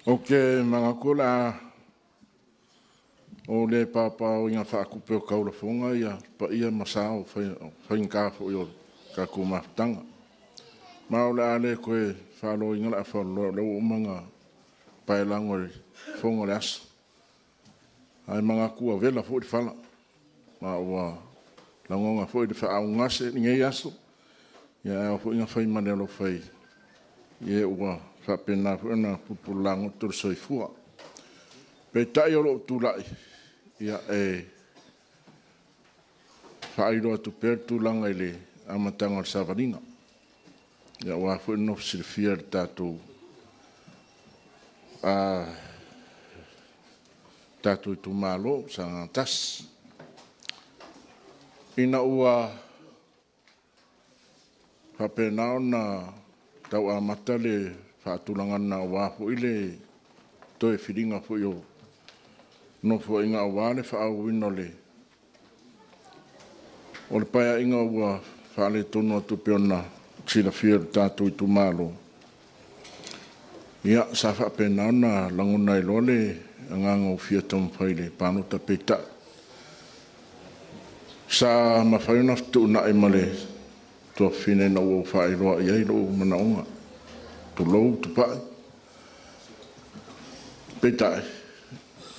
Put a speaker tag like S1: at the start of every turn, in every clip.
S1: Ok, mga kula o le papa o inga whaakupe o kaula whonga ia pa ia masao whaingkafo i o ka kumaftanga. Maole ale koe whalo inga la whalo leo umanga paelango i whonga le aso. Ai mga kua vela fo i whala. Ma ua langonga fo i te wha au ngase ni ngei aso. Ia fo inga whaimane alo whai. Ie ua whapena fo ina pupulango turu soifua. Pe tai o lo tulai. Ia whairo atu per tūlanga i le amatanga o Savaringa. Ia wafo ino silfia le tātou tātou i tu malo sa tas. Ina ua whapenao na tau amata le whaatulanga na wafo i le toe whiringa fo i o no fo inga wale fa au wino le. O le paia inga ua whale tono atu peona sila fia tātou i tu malo. Ia sa whapena na languna i lole anganga o fia tamu whaile pānota peta. Sa mawhaiona fitu na e male tua whine na ua whairoa i eiro mana onga. Tu lou, tu pai. Peta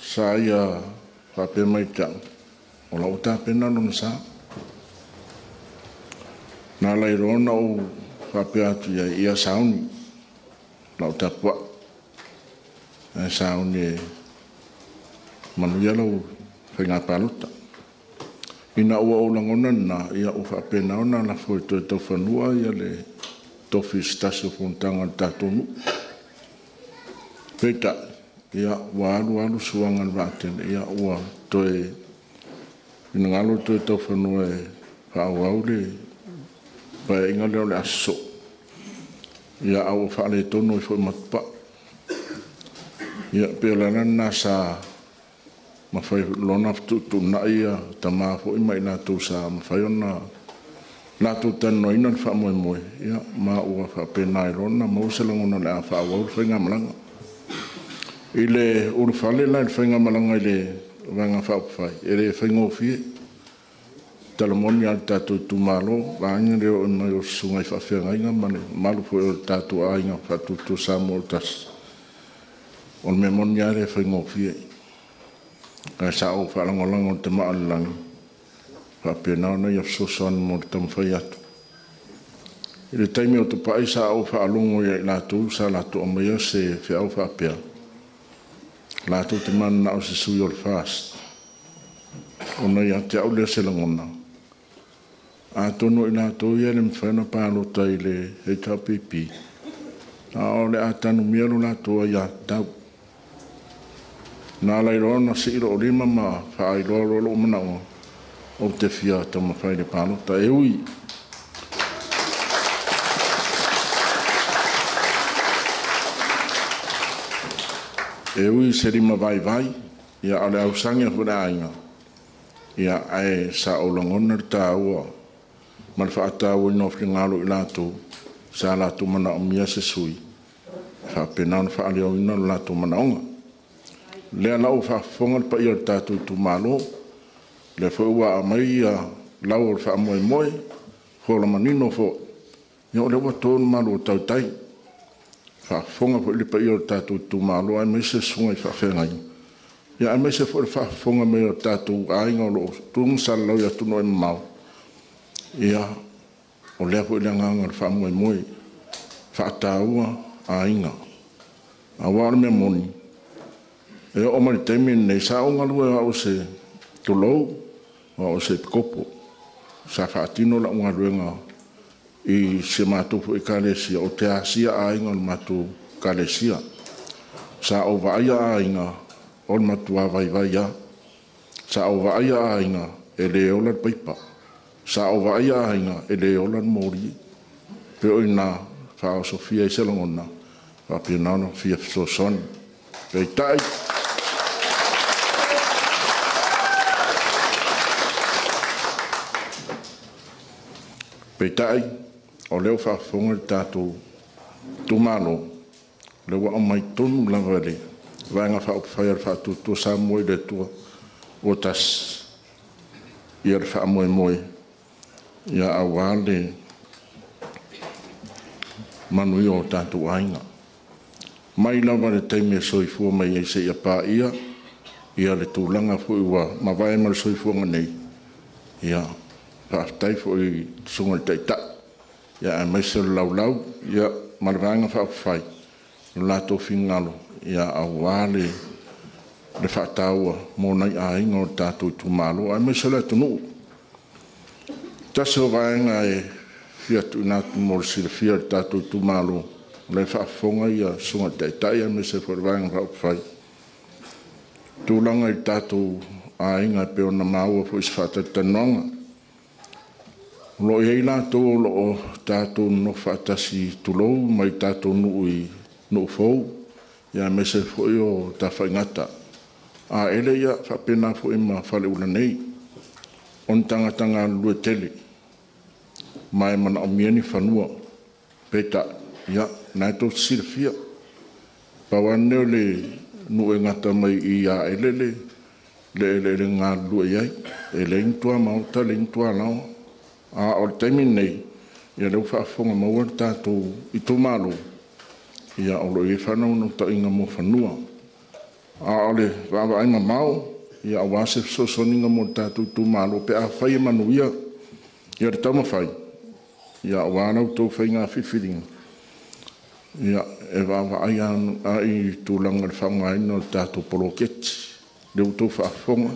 S1: sa ia whape mai tau. O lau tā pena lona sa. Nā lai rona o whape atu ia sauni. Lau tā pua. Sauni e manu ia lau whainga pāluta. Ina ua o langona na ia o whape naona la fwoi toi tau whanua ia le tofi stasio fontanga tātonu. Peta ia walu suangan vaten ia ua toe ina ngalo toe tau whanua e whaau le pa inga leo le aso ia au whaale tono i fwoi matpa ia peolana na sa mawhai lona tu na ia tama fwoi mai nātou sa mawhai ona nātou tano ina wha moe moe ia ma ua whapena i lona mausalangona le a whaau whainga malanga ile urufale la whainga malanga ile wanga whaupwhai. Ere whainga o fie. Talamoni al tātou tu malo. Wānga reo o mai o sungai whawhianga inga mane. Malu po o tātou ainga whatutu sa moltas. O me moni are whainga o fie. Kai sa o whalangolango te maalangi. Whapena ona ia sosoan mo te tamwhai atu. Ile taimi o te pai sa o whaalongo ia i lātou sa lātou o mai se whiau whapea. Lātou te mana o se sui o le fast. O nei a te au lea se langona. A tono i lātou ia le mwhaina pālota i le hei tau pipi. A o le a tanu miaru lātou i a tau. Nā lai rona si iro o lima ma whaai roro lo mana o te fia tau mawhai le pālota. E ui. E ui se rima vai vai, ia ale au sangia hura ainga. Ia ae sa o langona ta ua. Mal whaata ua ino whi ngalo i lātou, sa lātou mana o mia se sui. Whapenau na whaali au ino lātou mana onga. Lea lau whaafonga pa ia tātou tu malo, le whaua a mai ia lau o wha moe moe, whola manino fo. Ia o le watoon malo tau tai. Whaafonga po lipa i o tātou tu malo, ai mai se sunga i whaafengai. Ia ai mai se fo whaafonga mai o tātou ainga o lo, tung salau ia tuno e mau. Ia, o lea po i lea nganga le whaamoe moe, whaataua ainga. A wāra mea moni. E o mani teimi nei sa o ngalua o se tulou, o se pikopo. Sa whaatino la ungaruenga i se mātupu i kālesia o te asia ainga o mātu kālesia. Sa o vaia ainga o mātu a vai vaia. Sa o vaia ainga e le olan paipa. Sa o vaia ainga e le olan mori. Pe o ina whao Sofia i selangona. Whapia nana fia fiso son. Pe tai. Pe tai. O leo whaafonga tātou tu malo le wa mai tonu lava le vanga fa op fire fa tu sa moi de tu o tas ia fa moi ia awale manu yo tatu ainga mai lava le taime soifua mai e se ia pa ia le tūlanga fu iwa ma vai mal soifua nei ia fa tai fu i sunga taita ia a mai se lau ia marvanga fa fai la to fingalo ia awale le fa taua mo nai ainga o tatu tu malo a mai se la tunu taso vanga e fiatu na mo si le fiat tatu tu malo le fa fonga ia sunga taita ia mai se for vanga fa fai tūlanga i tātou ainga pe ona maua fo isfata tanonga. Lo i lātou lo tātou no whaatasi tulou mai tātou nuu fau. Ia mese fo i o ta whaingata. A ele ia whapena fo i ma whale ula nei. On tangatanga lue tele. Mai mana o mieni whanua. Peta ia nai tō sirfia. Pawaneo le nu e ngata mai i a elele le ngā lua iai e le intua mauta le intua lao a o le taimi nei ia leu whaafonga maua tātou i tō malo ia o lo i whanau no ta inga mo whanua a o le wawa aima mau ia a wase sosoninga mo tātou i tō malo pe a whai e manu ia le tauma whai ia a wānau tō whai ngā whiwhiringa ia e wawa ai ai tūlanga le whaunga ina o tātou poloketi. Leu tō whaafonga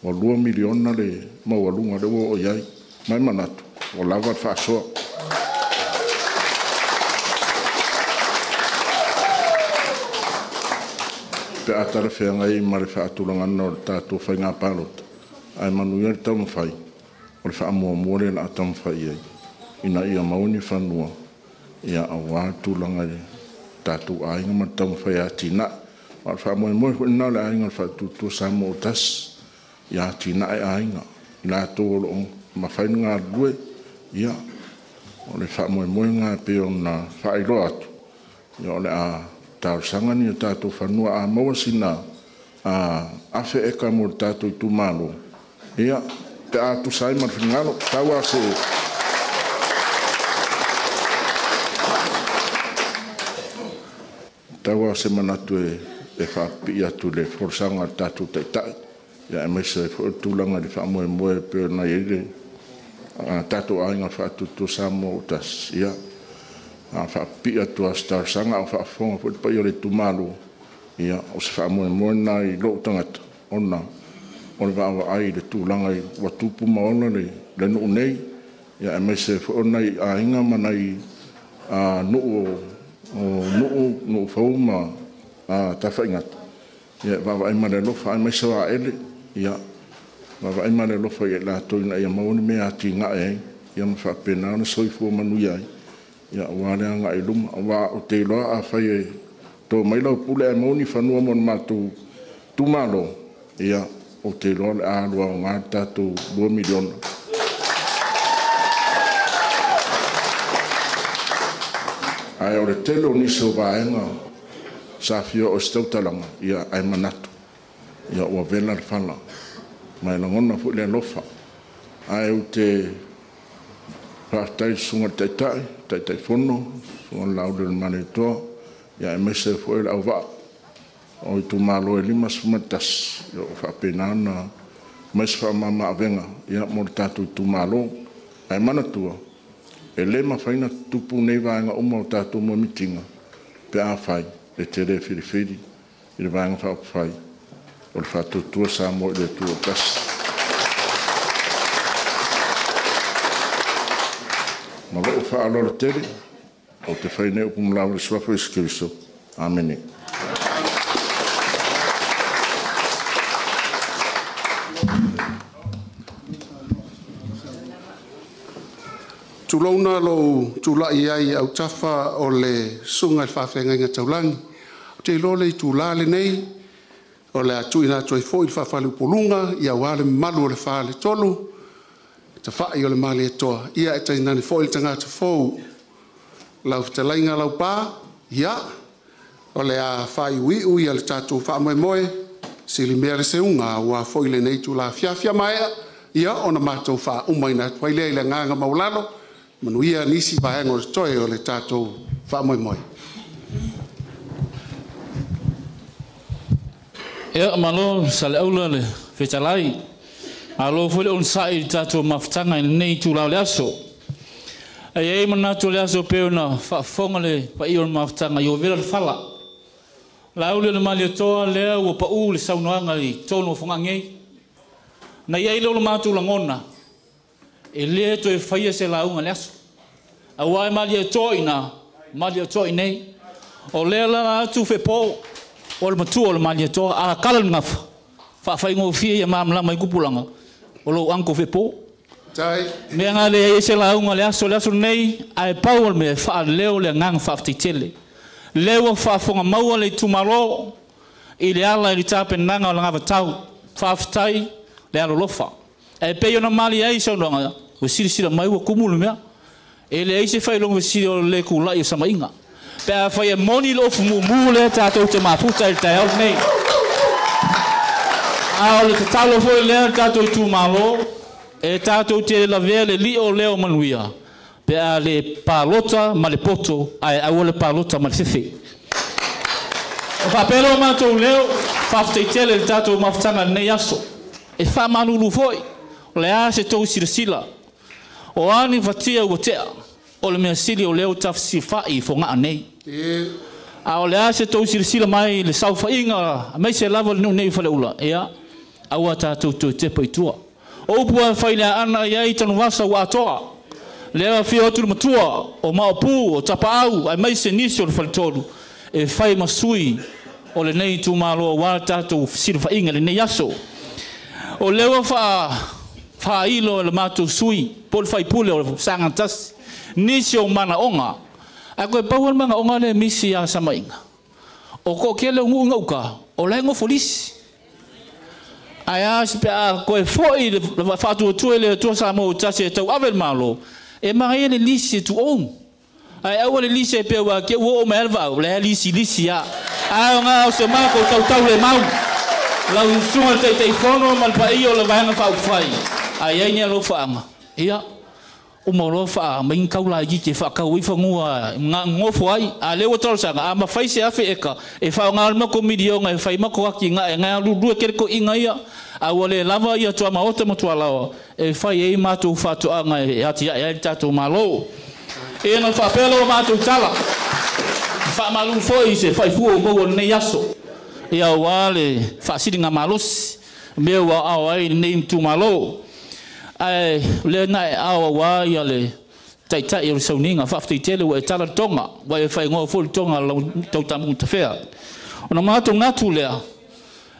S1: o 2 miliona le maualunga leo o iai. Mai manatu, o lava whaasoa. Pe atara whenga i ma le whaatulanga ana o le tātou whainga pālota. Ai manuia le tau mawhai. O le whaamua muore la tau mawhai ai. Ina ia mauni whanua. Ia a wātulanga le tātou ainga ma tau whai a tina. Wa wha moe moe ko ina le ainga le whatutu sa mo tas. Ia tina e ainga. Ina tō lo ma whai ngā lue. Ia. O le wha moe moe ngā peo na whai lo atu. Ia o le a tāu sanga ni a tātou whanua a maua sina. A awhe eka mo le tātou i tūmalo. Ia. Te a tu sai mar whingalo. Tau a se tawa se manatu e whapi atu le forsanga tatu taitai. Ia e mese tūlanga le whamoe moe peo na ele. Tatu ainga whaatutu sa mo tas. Ia. Whapi atu a starsanga o whaafonga po pai o le tūmalo. Ia o se whamoe moe na i lo tangata. Ona. O le wawa ai le tūlanga i watupu maona le nuu nei. Ia e mese ona i ainga mana i nuu nuu fau ma ta whaingata. Ia wawa ai mare lofa ai mai sawa ele. Ia wawa ai mare lofa i la toina ia mauni mea ati ngā e. Ia ma whapena ana soifua manu iai. Ia wale a ngā iluma. Wa o te loa a whai e tō mailau pule e mauni whanua mon mātou tūmalo. Ia o te loa le ālua o ngā tātou 2 miliona. Ai o le telo ni so vaenga sa fio o stautalanga ia ai manatu ia o vela le fala mai la ngona fu le lofa ai o te partai sunga tai fono sunga laude le maneto ia mese fu el ava o tu malo e lima smatas ia fa penana mas fa mama avenga ia mo tatu tu malo ai manatu e le mawhaina tupu nei vāenga o mau tātou mo mitinga pe a whai e te re whiriwhiri i le vāenga whao whai o le whatutua sa mo i le tua kasi. Ma wau whaalora tere o te whaine upu mlawa le swafo iskiriso. Amene.
S2: Tulauna lo tula iai au tafa o le sunga le whawhenga inga taulangi. Te lo le tula le nei o le atu ina toi fo i whawhale upolunga i au ale malu o le whale tolu. Ta whai o le mali e toa. Ia e tai nani fo i tangata fo lau te lainga lau pā. Ia O le a whai ui le tātou wha moe moe, sili mea le seunga ua foi le nei tu la fiafia maea, ia ona mātou wha umaina wailea i le nganga maulalo, manuia nisi pahengo le toe o le tātou wha moe moe.
S3: Ia malo sa le aula le whetalai, alo fwele on sai tātou mawhtanga i nei tu lao le aso. Ai manatu le aso peo na whafonga le pa i on mawhtanga i o vera le whala. La ule le mali toa lea ua pa u le saunoanga i tono whonga ngei. Na iei leo le mātou langona, e lea to e whaia se launga le aso. A wai mali toa ina, mali toa i nei. O lea la atu whepo, o le matua o le mali toa, a kala ni ngafa. Whawhai ngō fia ia maamla mai kupulanga. O lo anko whepo. Mea ngā lea e se launga le aso nei, ai pau al me wha leo le ngang whawhtitele. Lewa whaafonga maua le tumaro i le ala i li tāpe nanga o langa tau whaaftai le alo lofa. E pei ona mali ai sa unanga, wa siri mai wa kumulu mea. E le eise whai longa siri o le kulai o sama inga. Pe a whai e moni lo fu mu le tātou te mafuta i tai au nei. A o le tatalo foi lea tātou tumaro, e tātou te la vea le li o leo manuia. Pe a le palota ma le poto ai au le palota ma le fefe. O papelo mātou leo whafteitele le tātou mawhtanga nei aso. E whamanulu foi. O le a se tau sila. O ani watia ua tea. O le mea sili o leo tafsi whai fo ngā nei. A o le a se tau sila mai le sau whainga. A mai se lava le nei whale ula. Ea. Aua tātou tui tepa i tua. O upua whailea ana iai tanu wasa ua atoa. Lewa fia otu matua o maopu o tapau ai mai se nisi o le whalitolu e whai masui o le nei tu malo wa tātou sira whainga le nei aso. O lewa wha ilo le mātou sui po le whai pule o le sangantas nisi o mana onga a koe pauan manga onga le misi a samainga. O ko ke le ngu ngauka o le ngo folisi. Ai a sipe a koe foi le whatu tue le tua sa mo tase tau avel malo. E mai le lisi tu on. Ai au le lisi pe wa ke wo me elva, le lisi ya. Ai nga o se ma ko tau le mau. La sunga te fono mal pa io le vanga fa fai. Ai ai ne lo fa nga. Ia. O mo lo fa mai kau la ji te fa ka wi fa ngua nga ngofo ai. A le o tol sa nga ma fai se afe eka. E fa nga ma ko midio nga fai ma ko aki nga lu du ke ko inga ia. A wale lava ia tua maota mo tua lawa. E fai e mātou whātu anga e ati e tātou malo. E na whapelo mātou tala. Whamalu foi se fai fua o nei aso. E a wale whasiringa malos. Mea wa au ai nei tu malo. Ai le nai au wa ia le taitai o sauninga whafti tele wa e tala tonga. Wa e fai ngō fulu tonga lau tau tamu ta whea. O na mātou natu lea.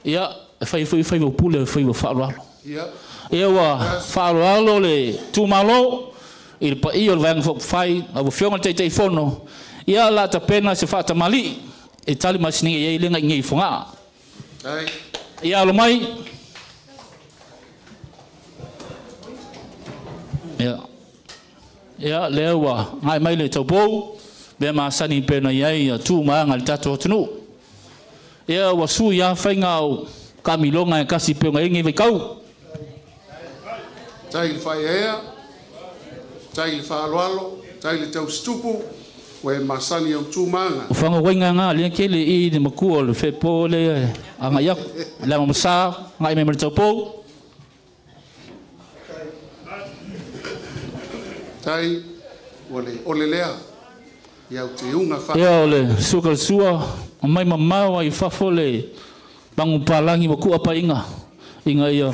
S3: Ia fai mo pule fai mo whaaralo. Ia wa whaaralo le tūmalo i le pa iyo le vanga fai a wafionga teitei fono. Ia la ta pena se whaata mali e tali masini e lenga i ngei whonga. Ia alo mai. Ia lea wa ngai mai le taupou bea maasani pena iai a tūmaanga le tato atunu. Ia wa su ia whainga au kamilonga e kasi peonga ingi vai kau.
S2: Tai le whai ea, tai le whaaloalo, tai le tau stupu, we masani au tūmanga.
S3: O whanga wainga ngā, lea kele i ni makua le whepo le anga iaku, le mamasa, ngai me maritau pou.
S2: Tai, ole lea, iau te unga wha.
S3: Ia ole sukal sua, o mai mamau ai whafo le bangu palangi mo kua pa inga ia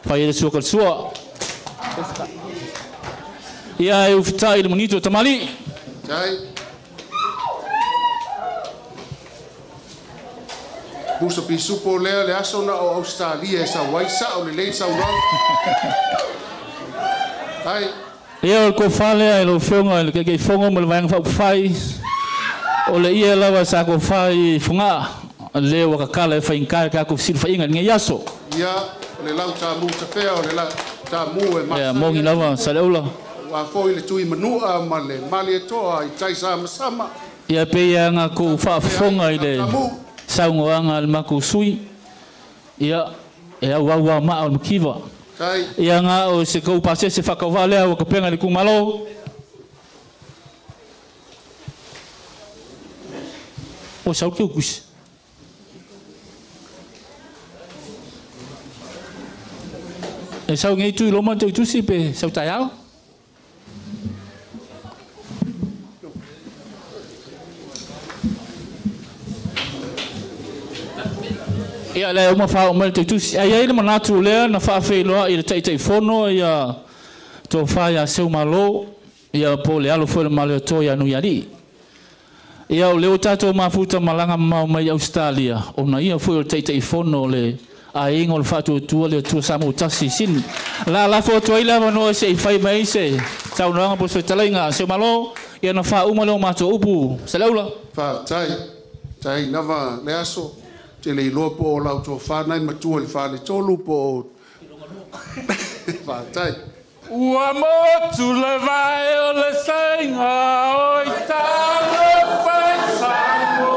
S3: whai ele sua kalsua ia e ufitai le monito tamali
S2: tai Musa pisupo lea le aso na o Australia e sa waisa o le lei sa urau tai
S3: ia o ko fale e lo whonga e ke whonga mo le vanga whai o le ia lawa sa ko whai whunga le wa kakala e whainkai ka ko sir whainga ngai aso
S2: ia le lau ta mu ta fea o le la ta mu e ma
S3: ia mongi lawa sa leula
S2: wa foi le tui manua ma le mali e toa i tai sa masama
S3: Ia pe ia nga ko whaafonga i le saungoanga le mako sui. Ia wa maa o mkiwa. Ia nga o se kou pase se whakawale au ka penga le kumalo. O sau ke ukusi. E sau ngai tu loma te utusi pe sau tai au. Ia le uma fa o te tusi ai ai le manatu le na fa fe lo i le tai fono ia to fa ia seu malo ia po le alo foi le malo to ia no yari ia o le o tato mafuta malanga mai Australia o na ia foi o tai fono le ai ngol fa tu le tu samu tasi sin la foto ile no se fai mai se tau no po se talinga seu malo ia na fa uma le mato upu se laula
S2: fa tai nava le aso te le loa po o lau tō whānai matua le whāne tōlu po o whātai.
S3: Ua motu le vai o le sainga o i tāle whai sango.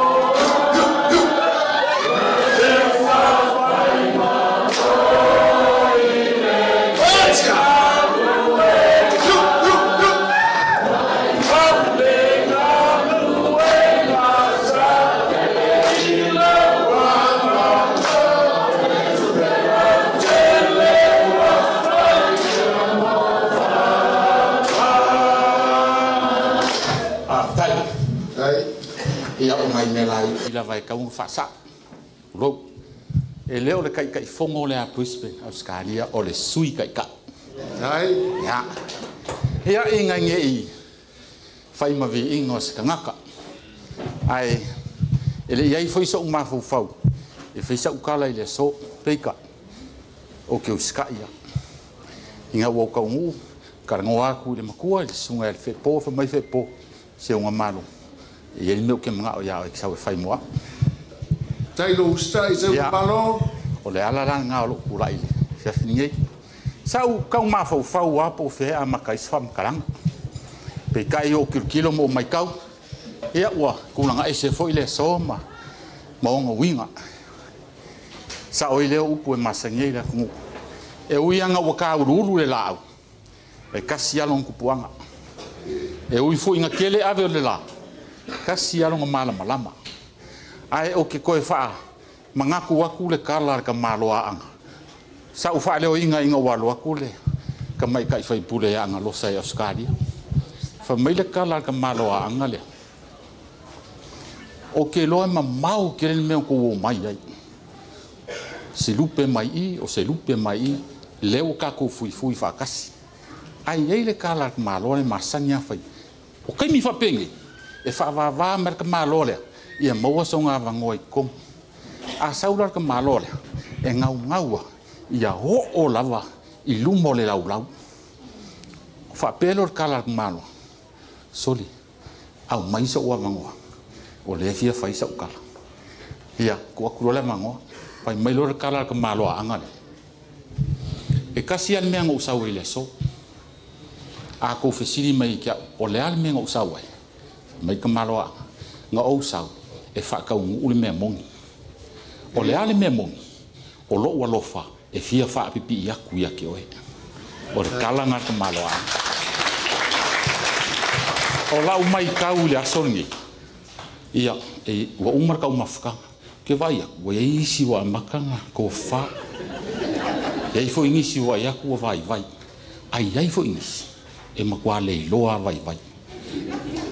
S4: Ila vai kau fasa lo e leo le kai fongo le a Brisbane Australia o le sui kai ka
S2: ai
S4: ya inga ngei fai ma vi ingos kangaka ai ele ia foi so uma fau e fez sa ukala ile so peika o que uska ia inga wo ka ngu karangoa ku le makua le sunga le fe po fa mai fe po se unha malo e ele meu que mga o ia o sa fai moa
S2: tai lo sta i se palo
S4: o le ala nga o kula ile se fininge sa u ka uma fau a po fe a makai fam karang pe kai o kilo mo mai kau ia wa kulanga e se foi le so ma ngo winga sa o ile upu e masange la ku e uianga wa ka urulu le la e kasi alon kupuanga e ui foi nga kele ave le la kasi alon mala malama ai o ke koe fa mangaku aku le kala ka maloa anga sa u fa le o inga walo aku le ka mai kai fai pule anga lo sai Australia fa mai le kala ka maloa anga le o ke loe mau ke le meo ko mai ai se lupe mai I o se lupe mai I leo ka ko fui fa kasi ai ai le kala ka maloa le masanya fai o kai mi fa penge e fa va mer ka maloa le ia maua songa vangoi kong a saular ka malole e ngau ia o lava I lumo le lau fa pelor kala malo soli au mai so wa vangoa o le fia fai sa kala ia ko ku le mango pai mai lor kala ka malo anga e kasi al me ngo sa ile so a ko fesiri mai kia o le al me ngo sa wa mai ka malo nga o sa e fa ka u le me mongi o le ale me mongi o lo wa lofa e fia fa pipi ya ku ya ke o le kala nga ka malo o la mai ka u le asongi ia e wa umar ka umafka ke vai wa isi wa makanga ko fa e fo ingisi wa ya ku vai ai fo ingisi e makwa le loa vai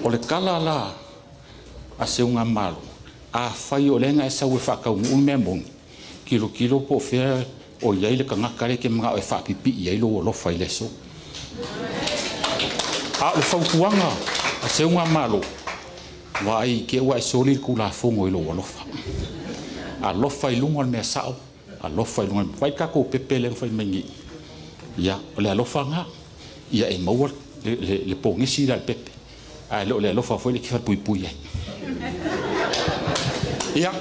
S4: o le kala la a se unga malo a fai o lenga e sa we fa ka un me mon kilo po fe o ia le kanga kare ke mga e fa pipi ia lo fai le so a o fa kuanga a se unga malo vai ke wa soli ku la fongo lo fa a lo fai lunga me sa a lo fai lunga vai ka ko pepe le fai mengi ia o le lo fa nga ia e mo le po ngi si la pepe a le fa foi le ki fa pui ia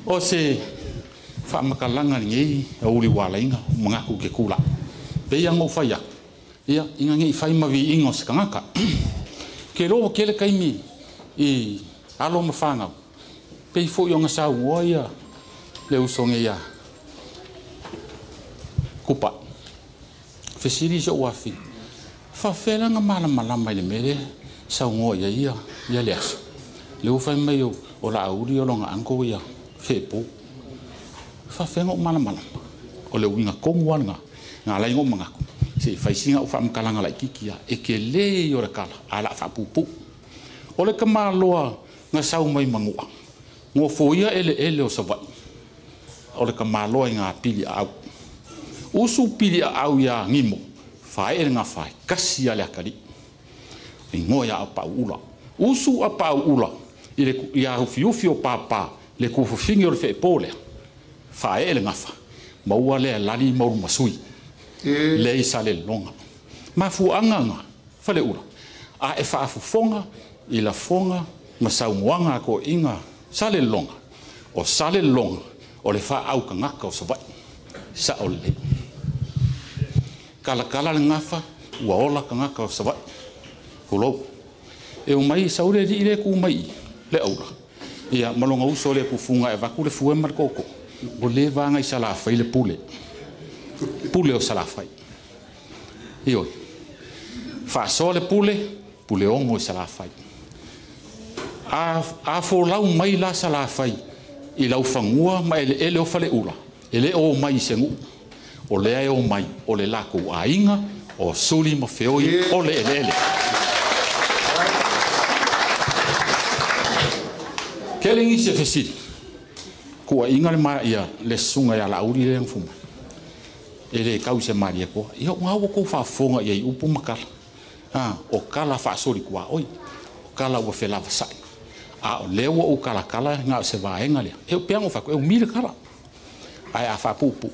S4: o se fa makalanga ngi o uli wala inga mga ku ke kula pe ia ngo fa ia inga ngi fai ma vi ingos kangaka ke lo ke le kaimi I alo mafanga. Pei fo yo ngasa woia. Le usonge ya. Kupa. Fesiri jo wafi. Fa fela nga malama le mere sa ngo ya ya leas. Le ufa mai o la uri o longa anko ya fepo. Fa fengo malama. O le winga kongwanga nga lai ngo manga. Se fai singa o fa mkalanga la kikia e ke le yo kala ala fa pupu. O le kamaloa nga sau mai mangua. Ngo foia ele o sava. O le kamaloa nga pili au. Usu pili au ya ngimo. Fai nga fai kasi ale akali. Ngo ya apa ula. Usu apa ula. Ile ya fiufi o papa le kufu fingi o fe pole. Fai nga fa. Maua le lali mau masui. Le isa le longa. Mafu anganga. Fale ula. A e fa fonga ila fonga masau mwanga ko inga sale longa. O sale longa. O le fa au kangaka o savai. Sa o le. Kala le ngafa ua ola kangaka o savai. Hulo. E o mai saure ri ile ku mai le aula. Ia malonga uso le kufunga e vaku le fue markoko. O le vanga i sala fai le pule. Pule o sala fai. Ioi. Fa so le pule ongo i sala fai. A fo lau mai la sala fai. I lau fangua ma ele o fale ula. Ele o mai sengu. O le o mai o le lako a inga o suli ma feoi o le ele. Kelingi se fesiri. Kua inga le maa ia le sunga ia la uri le ngfuma. Ele kau se maria ko. Ia ngau ko fa fonga ia upu makala. O kala fa sori kua oi. O kala ua fe lava sai. A o lewa o kala nga se vaenga le. E o peango fa ko e umile kala. Ai a fa pupu.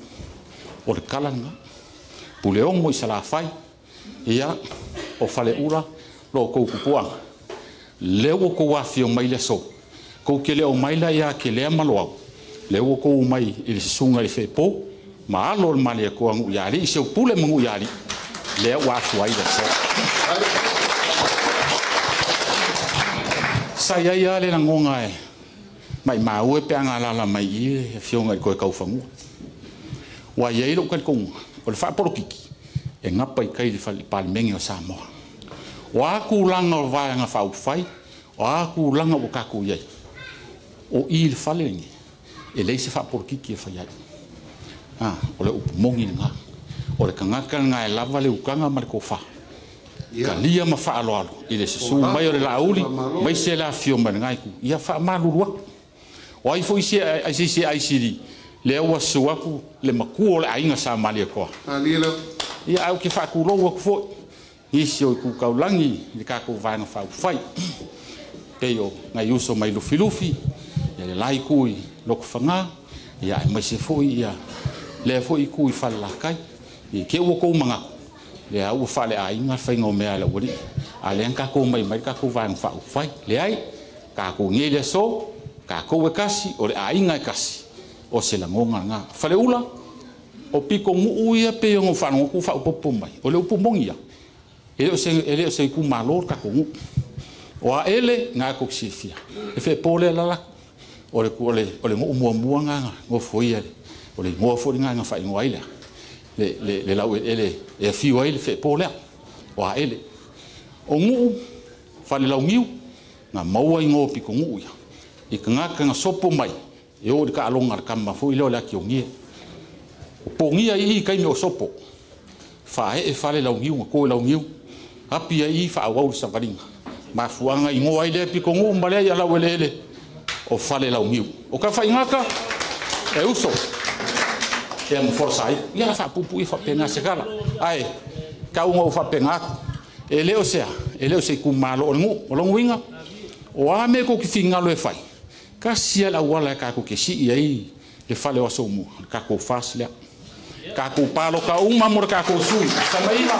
S4: O le kala nga. Pule ongo i sala fai. Ia o fale ura lo kou kupuanga. Lewa ko wafi o mai le so. Kou ke leo mai la ia ke lea maloau. Leo kou mai i le sunga i fepo. Ma alo le mali e kua ngu iari. I seo pule mangu iari. Lea wafu ai le so. Sa ia ia le na ngonga e. Mai maue pe anga lala mai i e fionga i koe kaufangu. Wa ia ilo kai konga. O le whaaporokiki. E ngapa i kai li palimengi o Samoa. O aku langa o vaianga whaupwhai. O aku langa o kaku iai. O i le whalengi. E leise whaaporokiki e whaiai. O le upumongi nga. O le kangaka nga e lava le ukanga ma le kofa. Ka lia ma whaaloalo. I le sesu mai o le lauli. Mai se la fio ma ngai ku. Ia wha malurua. O ai fo isi aisiri. Le aua suaku le maku o le ainga sa mali koa. Ia au ke whaakuloa ku fo. Isi o ku kaulangi. Le kako vanga whauwhai. Peo ngai uso mai lufi. Ia le lai kui loko whanga. Ia mai se fo ia. Le fo i kui whalakai. I ke ua kou mangaku. Le au whale a inga whainga o mea le wari. A le kako mai kako vanga whauwhai. Le ai. Kako ngele so. Kako e kasi o le a inga e kasi. O se langonga nga. Whale ula. O piko ngu ia pe o whanonga ku whaupopo mai. O le upumongi ia. Ele o se ku malor kako ngu. O a ele ngā kok si fia. E whe pōle lalak. O le ngu mua nganga. Ngo foia le. O le ngoa fori nganga whai ngoa ilea. Le lau ele e fiu ele whe pōlea. O a ele. O ngu. Whale lau ngiu. Ngā maua i ngō piko ngu ia. I ka ngaka ngā sopo mai. E o ka alonga ka kama fo i leo la ki o ngie. O pongia i kai me o sopo. Whae e whale lau ngiu. Ngā koe lau ngiu. Hapi i wha awau sa varinga. Ma fuanga i ngoa i le piko ngu mbalea i alau ele. O whale lau ngiu. O ka whai ngaka. E uso. E am forsai. Ia la wha pupu i whapenga se kala. Ai. Kaunga o whapenga aku. E leo sea. E leo se kumalo o ngu. O longu inga. O ame ko ki fingalo e whai. Ka sia la wala ka ko ke si ai le fale wa somu ka ko fasle ka ko palo ka uma mo ka ko sui sama ina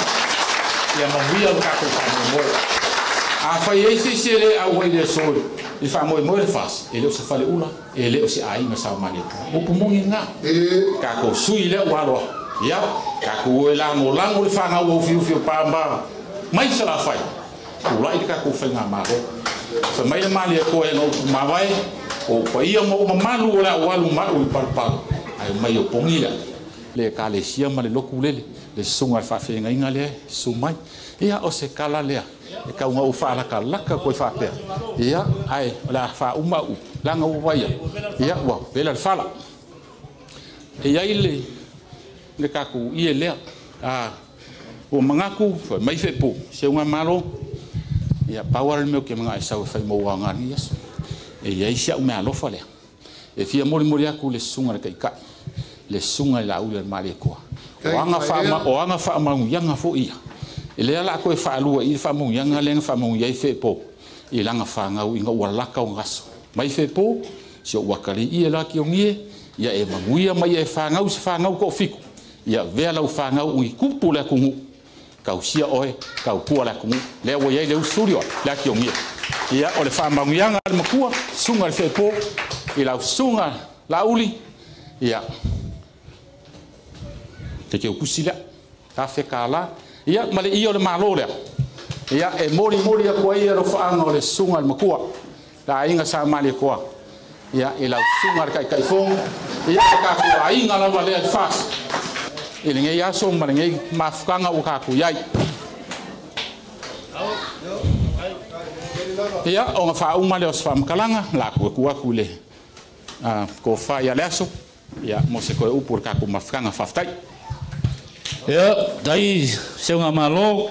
S4: ya mo via ka ko mo a fai ese sere a wai de sol e fa mo le fas e le se fale una e le se ai ma sa mali o pumongi nga ka ko sui le walo ya ka ko la no le fa nga o fiu pa mba mai se la fai o lai ka ko fa nga ma fa mai le mali ko e no mawai o pa ia mo malu la walu malu palpal ai mai o pongila le kale sia ma le loku lele le sunga fa fenga inga le sumai ia o se kala le e ka unga ufa la kala ko fa pe ia ai la fa uma u langa u vai ia wa vela fala ia ile le kaku ia le o mangaku fa mai fe po se unga malo ia power me ke manga sa fa mo wanga ni yes e ia sia u me alofa le e fia mori mori aku le sunga kai kai le sunga la ule mali ko o anga fa ma yanga fo ia ele ala ko fa lua i fa mo yanga le fa mo ia fe po i langa fa nga inga wala ka o ngaso mai fe po so wakali i la ki o ngie ia e maguia mai e fa nga ko fiku ia vea la fa nga u kupu la kungu ka usia oe ka ku la kungu le o ia le studio la ki o ngie ia o le fa ma yanga le makua sunga le fe po i la sunga la uli ia te ke kusila ka fe kala ia male io le malo le ia e mori a ko ia ro fa no le sunga le makua la inga sa mali ko ia e la sunga kai fong ia ka ko inga la vale fa ele ngai aso male ngai mafkanga o ka ku yai ia o fa uma le os fam kalanga la ku le ko fa ia leso ia mo se ko u por ka ku mafkanga faftai
S3: ia dai se nga malo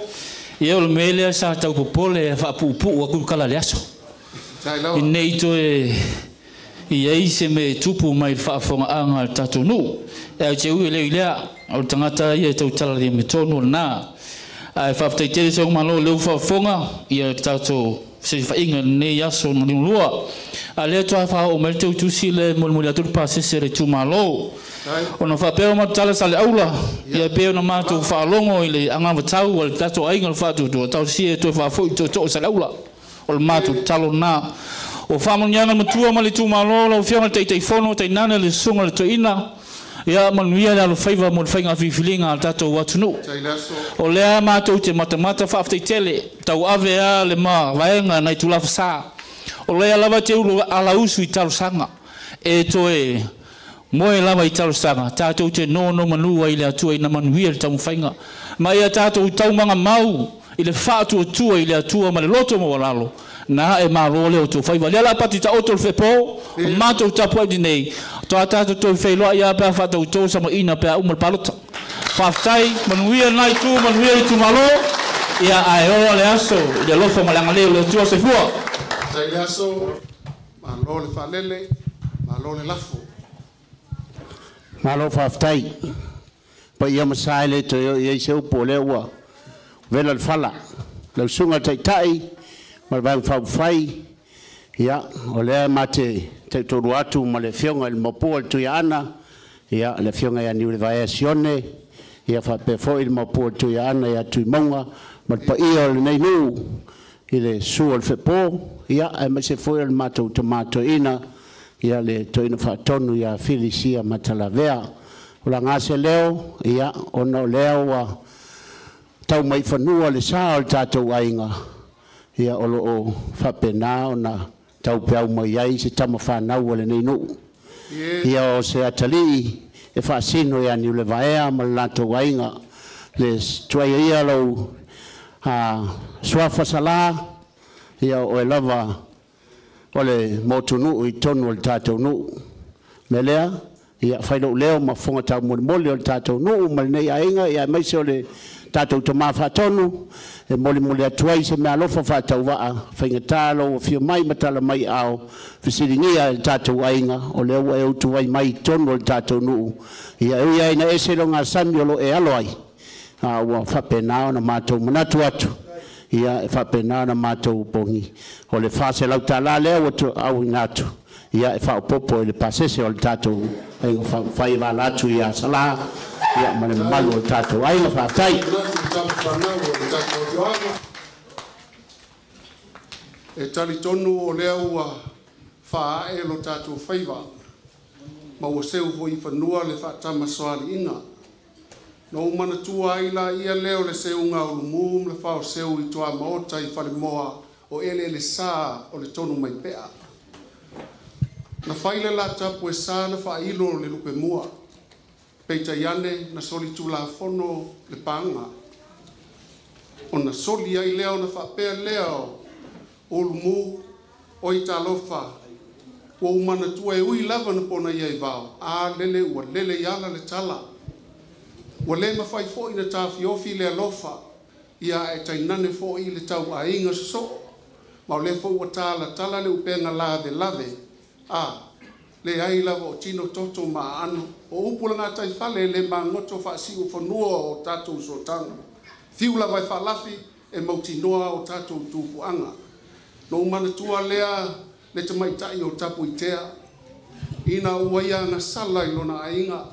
S3: ia o mele sa tau popole fa pupu o ku kala leso nei to e ia se me tupu mai fa fonga anga tatu nu e che u le ile o tangata ia tau tala de me tonu na ai fa ftai te se malo le fa fonga ia tatu se fa inga nei aso ni lua ale to fa o mel tu si le mulmulatur pa se se tu malo ona fa pe o matala sale aula ia pe ona matu fa longo ile anga vatau o tatu ainga fa tu tau si to fa fo to sale aula o matu talo na o fa monyana matua mali tu malo o fiona te fono te nana le sunga le toina ia manuia le faiva mo fainga fifilinga tatu watunu o le matu te matamata fa te tele tau ave a le ma vaenga nai tu la fa o le lava te ulu ala usu i talo sanga e to e moe lava i talo sanga tatou te no manua i le atua i na manuia le tamu fainga ma ia tatou tau manga mau i le whaatu atua i le atua ma le loto mo walalo na e malo le o tō whaiva le ala pati ta oto le whepo o mātou tapu ai dinei toa tatou tō i whailoa ia pēr whatau tō sama ina pēr umal palota whaftai manuia nai tū manuia i tū malo ia ai ora le aso i le lofa malanga leo le atua se fua
S2: tai le aso malo le whalele malo le lafo
S5: malo whaftai pa ia masai le to ia se upo le ua vela le whala lau sunga tai mal vang fai ia o le mate te toru atu ma le fionga il mopo tu ana ia le fionga ia ni le vaesione ia fa pe fo il mopo tu ana ia tu monga mal pa ia le nei nu ile suol fe po ia e ma se fo il mato tomato ina ia le to ina fa tonu ia filisia matalavea ola ngase leo ia ono leo wa tau mai fanua le sa tatou ainga ia olo o whapena o na tau peau mai ai se tama whanau le nei nu. Ia o se atali e whaasino ia ni le vaea ma le lato wainga le tuaia ia lau suafa sala ia o e lava o le motunu i tonu o le tātou nu. Me lea ia whaino leo ma whonga tau mole o le tātou nu ma le nei ainga ia maise o le tātou tama whatonu e mole atuai se mea lofa whatau waa whaingatalo o fio mai matala mai ao whisiringia e tātou ainga o leo e utu wai mai tono o tātou nuu ia ui aina e se ronga sami o lo e aloai ua whapenao na mātou manatu atu ia e whapenao na mātou pongi o le whase lau tala leo au ingatu ia e whaopopo e le pasese o le tātou whai wālatu ia sala ia mane malu o tātou ainga whaatai
S2: e tali tonu o lea ua wha e lo tātou whaiva ma ua seu fo i whanua le whaatama soali inga no umana tua ila ia leo le seu ngā ulumum le whao seu i tua maota i whale moa o ele sa o le tonu mai pea. Na whaile la tapu e sa na whailo le lupe mua. Peita iane na soli tu la fono le panga. O na soli ai leo na whapea leo o lumu o i talofa. Wa umana tua e ui lava na pona iai vao. A lele ua lele iala le tala. Wa le mawhai fo i na tafi ofi le alofa. Ia e tainane fo i le tau a inga so. Ma o le fo ua tala tala le upenga lave lave. Le ai lava o tino toto ma ano. O upula ngā tai whale le mangoto whaasiu whanua o tātou so tanga. Thiu lava i whalafi e mautinoa o tātou tūpuanga. No umana tua lea le tamaitai o tapu i tea. Ina uaia ngā sala i lona ainga.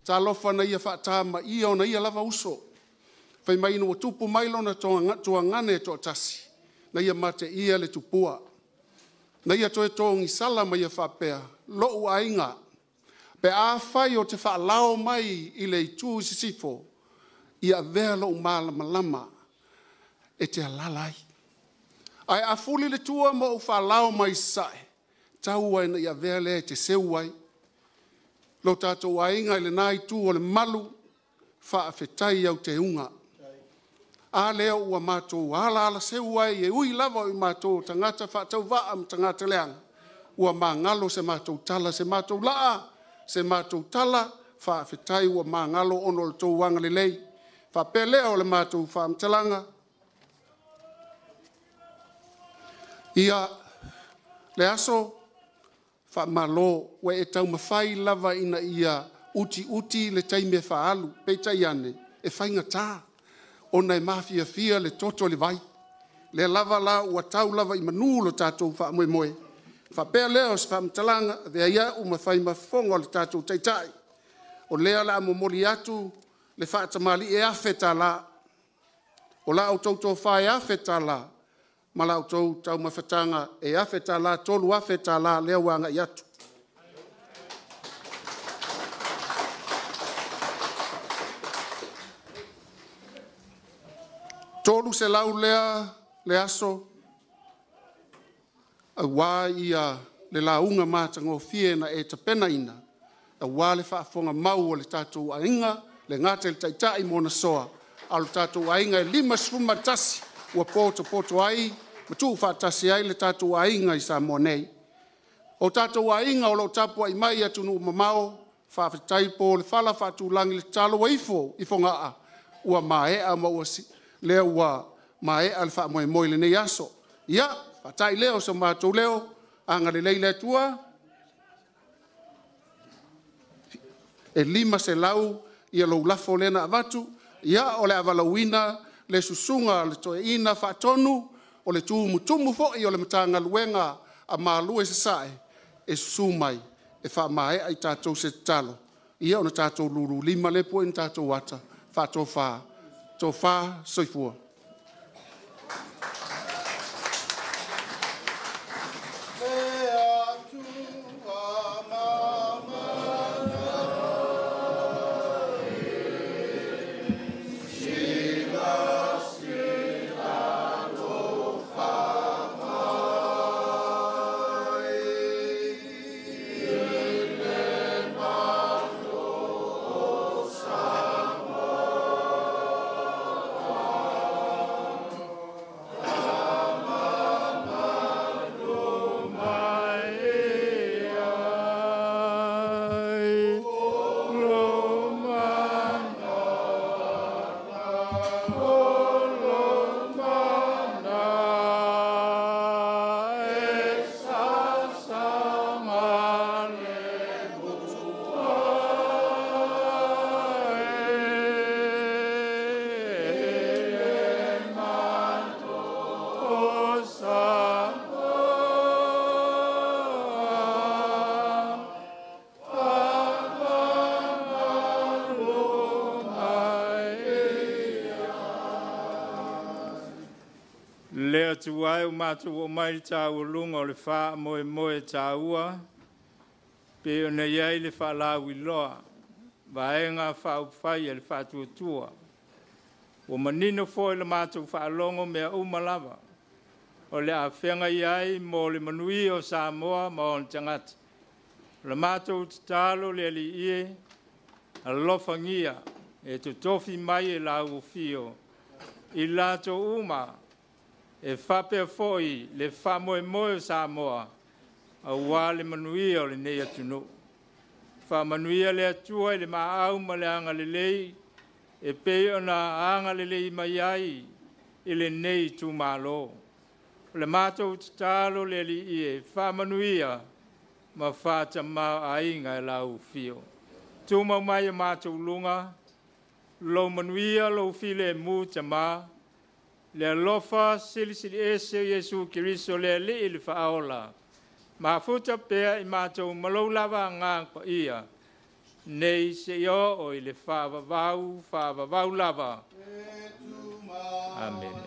S2: Tā lofa na ia whaatama ia o na ia lava uso. Whai mai ino o tupu mailo na toa ngane to tasi. Na ia mate ia le tupua. Na ia toe tongi sala mai ia whapea. Lo ainga. Pe a whai o te whaalao mai i le itu sisifo. Ia vea lo malama lama. E te alalai. Ai a fuli le tua mo u whaalao mai sae. Tau ai na ia vea le te seu ai. Lo tātou ainga i le nai tu o le malu. Whaafetai au te unga. A leo ua mātou ala ala seu ai e ui lava o i mātou tangata whaatau waa am tangata leanga. Ua māngalo se mātou tala, se mātou laa, se mātou tala, whaafetai ua māngalo ono le tau wanga le lei. Whapea leo le mātou whaamtalanga. Ia le aso whaamalo we e tau mawhai lava ina ia uti le taime whaalu, peita iane, e whainga tā. Ona e mafia fia le toto le vai. Le lava la ua tau lava i manu lo tātou wha moe moe. Whapea leo se whamtalanga, vea ia uma whai mafonga le tātou taitai. O lea la momoli atu, le whaatamali e awheta la. O la au tautou whae awheta la. Ma la au tau mawhetanga e awheta la, tolu awheta la, lea wanga i atu. Tolu se lau lea le aso. A wā ia le launga mātanga o fie na e tapena ina. A wā le whaafonga mau o le tātou ainga, le ngāte le taitai mona soa. A le tātou ainga e 5 sfuma tasi ua poto ai, matu whaatasi ai le tātou ainga i sa monei. O tātou ainga o lo tapua i mai atunu mamao, whaafetai po le whala whaatulangi le talo waifo i fongaa. Ua maea mauasi. Lea ua mae al wha moe moe le nei aso. Ia, patai leo sa mātou leo, anga le leile tua. E 5 se lau, ia lo lafo lena avatu. Ia, o le avalauina, le susunga, le toe ina whaatonu, o le tumu fo, i o le matanga luenga a mālue se sae, e susumai, e wha mae ai tātou se talo. Ia, ona tātou luru 5 le po in tātou wata, whaatou wha. Tō whā soifua.
S6: Lea tu ai o mātou o mai tā ulunga o le wha moe moe tā ua. Pe o nei ai le wha lau i loa. Vae ngā wha upwhai e le wha tuatua. O manino fo le mātou wha alongo mea umalava. o le a whenga iai mo le manui o Samoa ma o tangata. Le mātou talo le li ie, a lofangia e tu tofi mai e la ufio. I lato uma e whape foi le whamoe moe o Samoa a ua le manuia o le nei atunu. Whamanuia le atua i le maau ma le anga le lei e peo na anga le lei mai ai i le nei tu malo. Le mātou talo le li ie whamanuia ma whata ma ainga e lau fio. Tu mau mai e mātou lunga, lo manuia lo file mu tama, le alofa silisili ese Yesu Kiriso le li ili whaola. Ma futa pea i mātou malau lava ngā kwa ia, nei se io o i le whaavavau lava. Amen.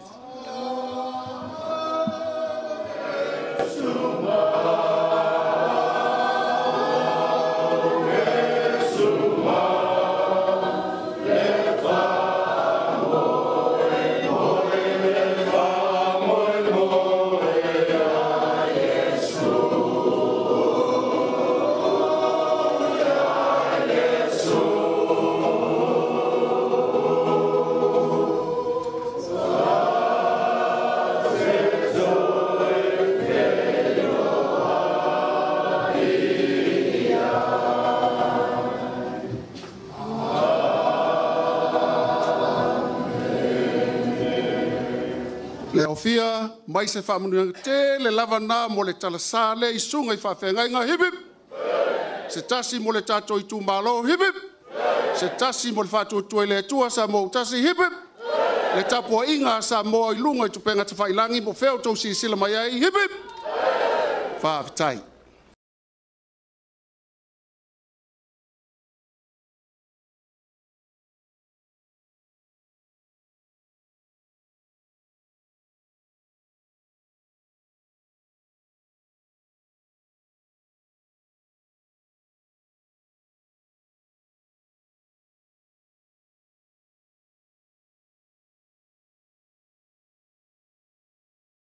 S2: Fia mai se whamunua te le lava nā mo le talasa le i sunga i whawhengai ngā hipip. Se tasi mo le tātou i tū mālo hipip. Se tasi mo le whātou tue le tua sa mo tasi hipip. Le tapua inga sa mo i lunga i tupenga te whailangi mo wheo tau si sila mai ai hipip. Whaavitai.